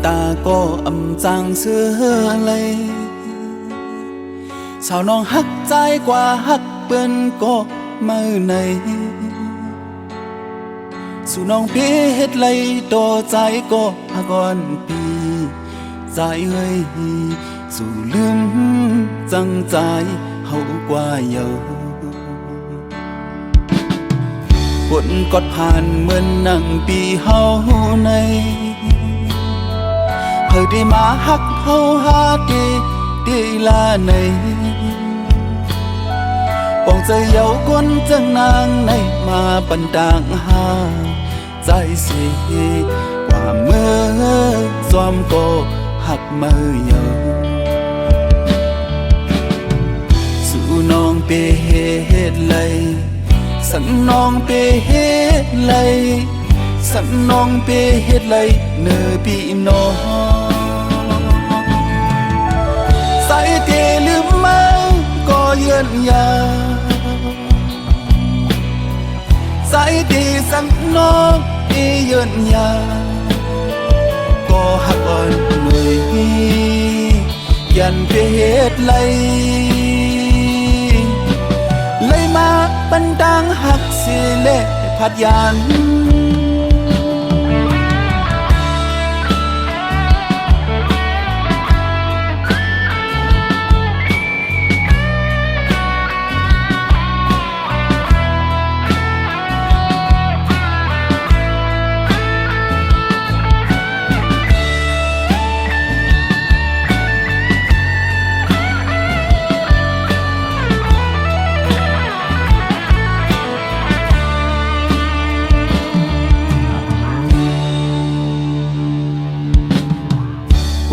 ตาก็อำจางเสื้อเลยสาวน้องฮักใจกว่าฮักเปิ้นก็มือในสู่น้องเพียเฮ็ดไรต่อใจก็ฮักก่อนปีใจเอ้ยสู่ลืมจังใจเฮากว่าเยาฝนกดผ่านเหมือนนั่งปีเฮาในเพิ่งได้มาฮักเฮาหาดีลาในปองใจเยาก้นจังนางในมาปันต่างหาใจเสียว่าเมื่อซ้อมก็หักมือเยาสู่น้องเปเฮ็ดเลยสันน้องเปเฮ็ดเลยสันน้องเปเฮ็ดเลยเนื้อพี่น้องใส่เตลืมมาก็เยือนยาใส่ตีสันน้องที่เยือนยาก็หักอ่อนหน่วยยันเปเฮ็ดเลยมาปันดังหักสิเล่พัดยัน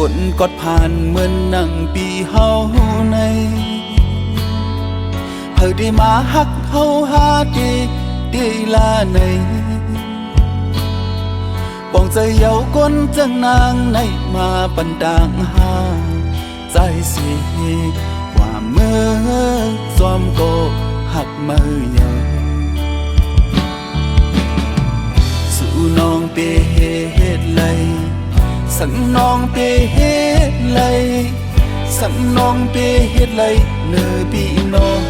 ฝนกดผ่านเหมือนนั่งปีเฮาในเพิ่งได้มาฮักเฮาหาดีลาในปองใจเยาก้นจังนางในมาปันต่างหาใจเสียว่าเมื่อซ้อมก็หักมือเยาสู่น้องเปเฮ็ดเลยสันน้องเปเฮ็ดเลยสันน้องเปเฮ็ดเลยเนื้อพี่น้อง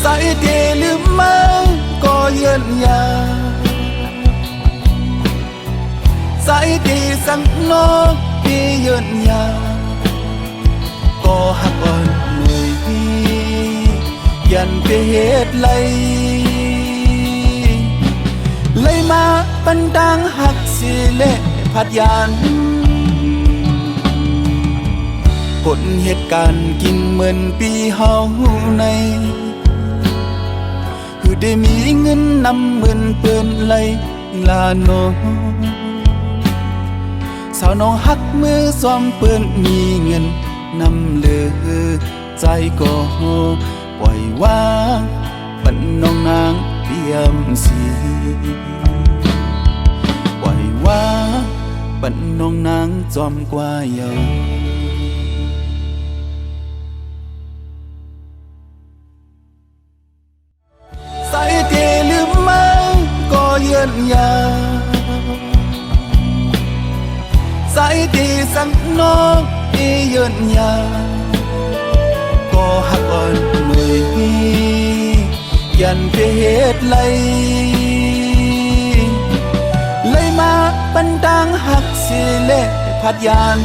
ใส่เตลืมมาก็เยือนยาใส่ตีสันน้องพี่เยือนยาก็หักอ่อนหน่วยยันเปเฮ็ดเลยมาปันดังหักสิเล่พัดยันผลเหตุการณ์กินเหมือนปีเฮาในคือได้มีเงินนำเหมือนเปิ้นไหลลาโนสาวน้องหักมือซ้อมเปิ้นมีเงินนำเหลือใจก็ปล่อยวางปันน้องนางเตรียมสีปันน้องนางจอมกว่าเยาใส่เตลืมมาก็เยือนยาใส่ตีสันน้องที่เยือนยาก็หักอ่อนหน่วยยันเปเฮ็ดเลยมาปันดังหักสิเล่พัดยัน